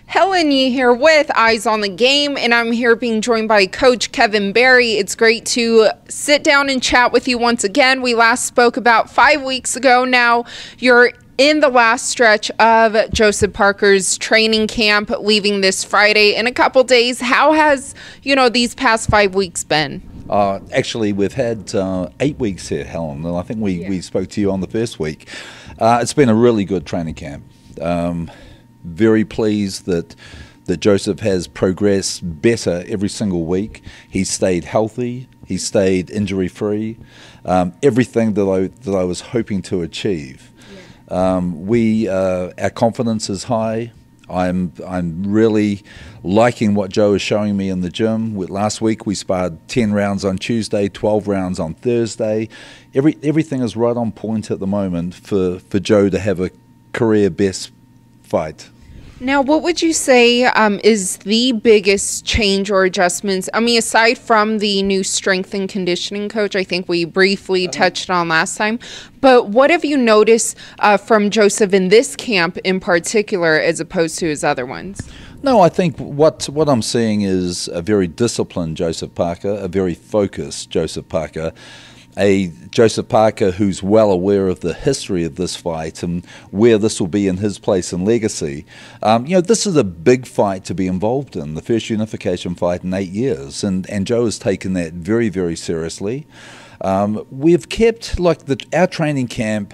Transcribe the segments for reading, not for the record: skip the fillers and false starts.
Helen Yee here with Eyes on the Game, and I'm here being joined by Coach Kevin Barry. It's great to sit down and chat with you once again. We last spoke about 5 weeks ago. Now you're in the last stretch of Joseph Parker's training camp, leaving this Friday in a couple days. How has, these past 5 weeks been? Actually, we've had 8 weeks here, Helen, and I think we spoke to you on the first week. It's been a really good training camp. Very pleased that Joseph has progressed better every single week. He's stayed healthy. He stayed injury-free. Everything that I was hoping to achieve. Our confidence is high. I'm really liking what Joe is showing me in the gym. Last week we sparred 10 rounds on Tuesday, 12 rounds on Thursday. Everything is right on point at the moment for Joe to have a career best fight. Now, what would you say is the biggest change or adjustments? I mean, aside from the new strength and conditioning coach, I think we briefly touched on last time. But what have you noticed from Joseph in this camp in particular as opposed to his other ones? No, I think what I'm seeing is a very disciplined Joseph Parker, a very focused Joseph Parker. A Joseph Parker who's well aware of the history of this fight and where this will be in his place and legacy. This is a big fight to be involved in, the first unification fight in 8 years, and Joe has taken that very, very seriously. We've kept our training camp.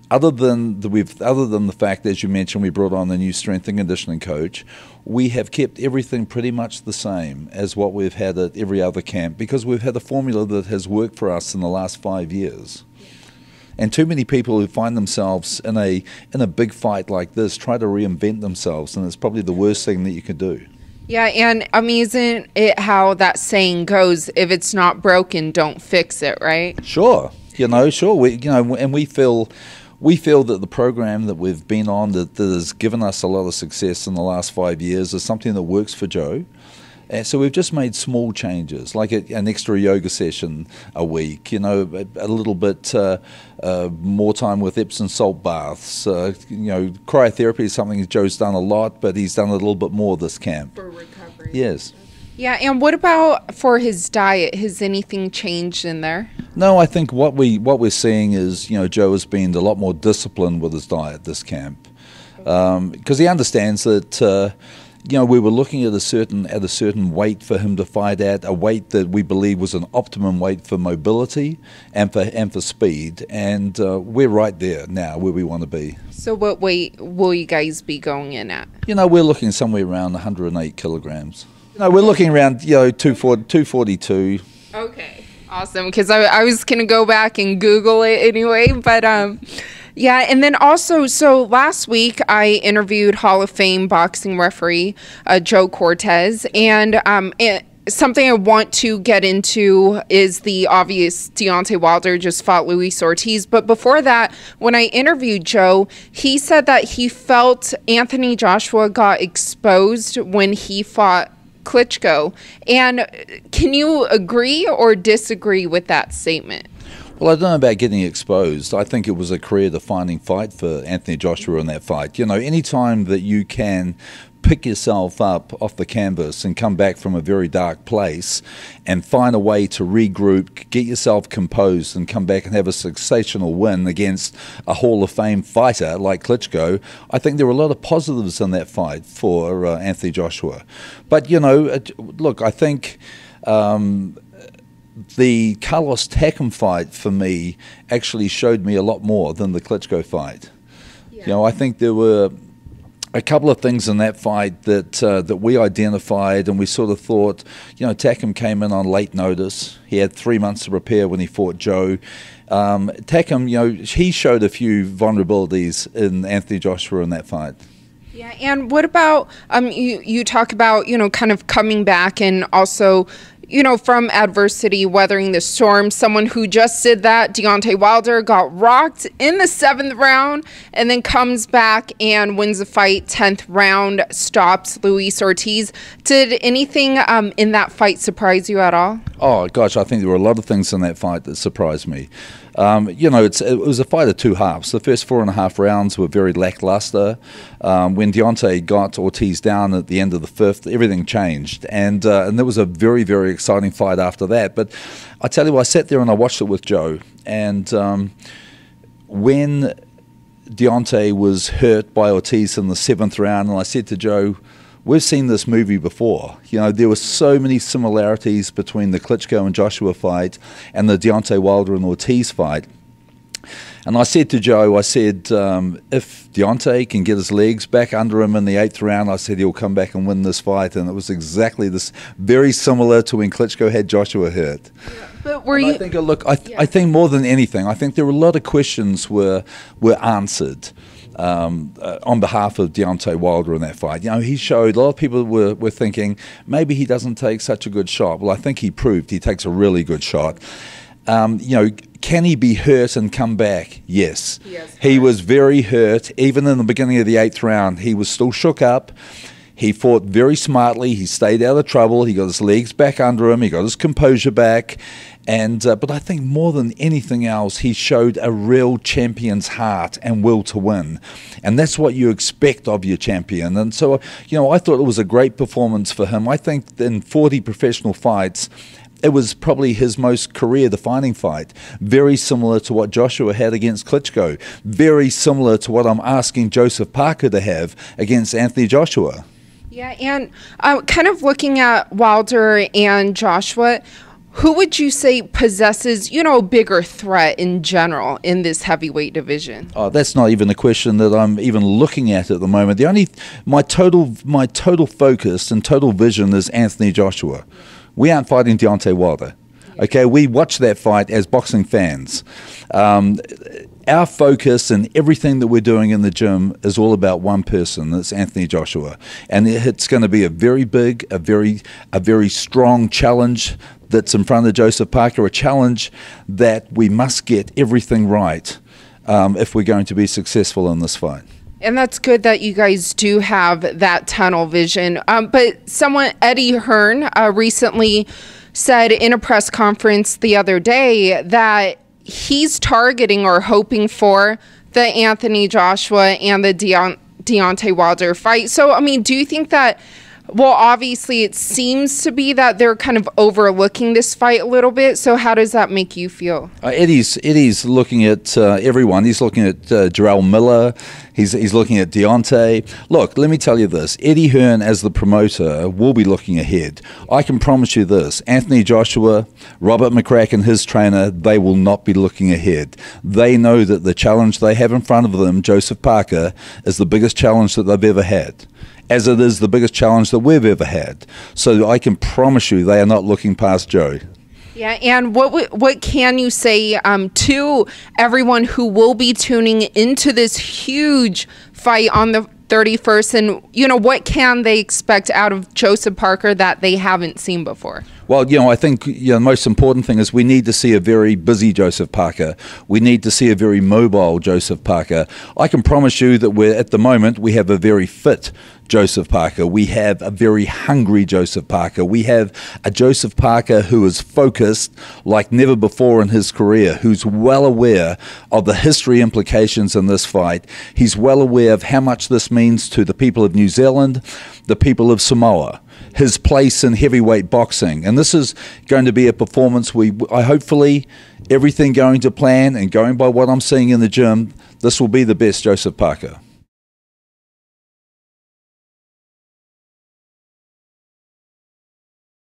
Other than the fact, as you mentioned, we brought on the new strength and conditioning coach, we have kept everything pretty much the same as what we've had at every other camp because we've had a formula that has worked for us in the last 5 years. And too many people who find themselves in a big fight like this try to reinvent themselves, and it's probably the worst thing that you could do. Yeah, and I mean, isn't it how that saying goes? If it's not broken, don't fix it, right? Sure, sure. And we feel that the program that we've been on that has given us a lot of success in the last 5 years is something that works for Joe. And so we've just made small changes, like an extra yoga session a week, a little bit more time with Epsom salt baths. Cryotherapy is something Joe's done a lot, but he's done a little bit more this camp. For recovery. Yes. Yeah, and what about for his diet? Has anything changed in there? No, I think what we're seeing is, Joe has been a lot more disciplined with his diet this camp, because he understands that, we were looking at a certain weight for him to fight at, a weight that we believe was an optimum weight for mobility and for speed, and we're right there now where we want to be. So what weight will you guys be going in at? We're looking somewhere around 108 kilograms. No, we're looking around, 242. Okay, awesome. Because I was going to go back and Google it anyway. But, yeah, and then also, so last week I interviewed Hall of Fame boxing referee Joe Cortez. And something I want to get into is the obvious Deontay Wilder just fought Luis Ortiz. But before that, when I interviewed Joe, he said that he felt Anthony Joshua got exposed when he fought Klitschko. And can you agree or disagree with that statement? Well, I don't know about getting exposed. I think it was a career-defining fight for Anthony Joshua in that fight. Any time that you can pick yourself up off the canvas and come back from a very dark place and find a way to regroup, get yourself composed and come back and have a sensational win against a Hall of Fame fighter like Klitschko, I think there were a lot of positives in that fight for Anthony Joshua. But, look, I think the Carlos Takam fight for me actually showed me a lot more than the Klitschko fight. Yeah. I think there were a couple of things in that fight that we identified, and we sort of thought, Takam came in on late notice. He had 3 months to prepare when he fought Joe. Takam, he showed a few vulnerabilities in Anthony Joshua in that fight. Yeah, and what about, you talk about, kind of coming back and also, from adversity, weathering the storm. Someone who just did that, Deontay Wilder, got rocked in the 7th round and then comes back and wins the fight. 10th round, stops Luis Ortiz. Did anything in that fight surprise you at all? Oh, gosh, I think there were a lot of things in that fight that surprised me. You know, it was a fight of two halves. The first 4.5 rounds were very lackluster. When Deontay got Ortiz down at the end of the fifth, everything changed, and there was a very, very exciting fight after that. But I tell you, I sat there and I watched it with Joe, and when Deontay was hurt by Ortiz in the 7th round, and I said to Joe, we've seen this movie before. You know, there were so many similarities between the Klitschko and Joshua fight and the Deontay Wilder and Ortiz fight. And I said to Joe, I said, if Deontay can get his legs back under him in the 8th round, I said he'll come back and win this fight. And it was exactly this, very similar to when Klitschko had Joshua hurt. Yeah. But were you? I think, look, I think more than anything, I think there were a lot of questions were answered on behalf of Deontay Wilder in that fight. You know, he showed, a lot of people were thinking maybe he doesn't take such a good shot. Well, I think he proved he takes a really good shot. You know, can he be hurt and come back? Yes. He was very hurt. Even in the beginning of the 8th round, he was still shook up. He fought very smartly. He stayed out of trouble. He got his legs back under him. He got his composure back. And but I think more than anything else, he showed a real champion's heart and will to win. And that's what you expect of your champion. And so, you know, I thought it was a great performance for him. I think in 40 professional fights, it was probably his most career-defining fight. Very similar to what Joshua had against Klitschko. Very similar to what I'm asking Joseph Parker to have against Anthony Joshua. Yeah, and kind of looking at Wilder and Joshua, who would you say possesses, you know, a bigger threat in general in this heavyweight division? Oh, that's not even a question that I'm even looking at the moment. My total focus and total vision is Anthony Joshua. We aren't fighting Deontay Wilder. Okay, we watch that fight as boxing fans. Our focus and everything that we're doing in the gym is all about one person. That's Anthony Joshua, and it's going to be a very big, a very strong challenge that's in front of Joseph Parker. A challenge that we must get everything right if we're going to be successful in this fight. And that's good that you guys do have that tunnel vision. But Eddie Hearn, recently said in a press conference the other day that he's targeting or hoping for the Anthony Joshua and the Deontay Wilder fight. So, I mean, do you think that, well, obviously it seems to be that they're kind of overlooking this fight a little bit. So how does that make you feel? Eddie's looking at everyone. He's looking at Jarrell Miller. He's looking at Deontay. Look, let me tell you this. Eddie Hearn, as the promoter, will be looking ahead. I can promise you this. Anthony Joshua, Robert McCracken, his trainer, they will not be looking ahead. They know that the challenge they have in front of them, Joseph Parker, is the biggest challenge that they've ever had, as it is the biggest challenge that we've ever had. So I can promise you they are not looking past Joe. Yeah, and what can you say to everyone who will be tuning into this huge fight on the 31st, and, you know, what can they expect out of Joseph Parker that they haven't seen before? Well, you know, I think the most important thing is we need to see a very busy Joseph Parker. We need to see a very mobile Joseph Parker. I can promise you that at the moment, we have a very fit Joseph Parker. We have a very hungry Joseph Parker. We have a Joseph Parker who is focused like never before in his career, who's well aware of the history implications in this fight. He's well aware of how much this means to the people of New Zealand, the people of Samoa, his place in heavyweight boxing. And this is going to be a performance I hopefully, everything going to plan and going by what I'm seeing in the gym, this will be the best Joseph Parker.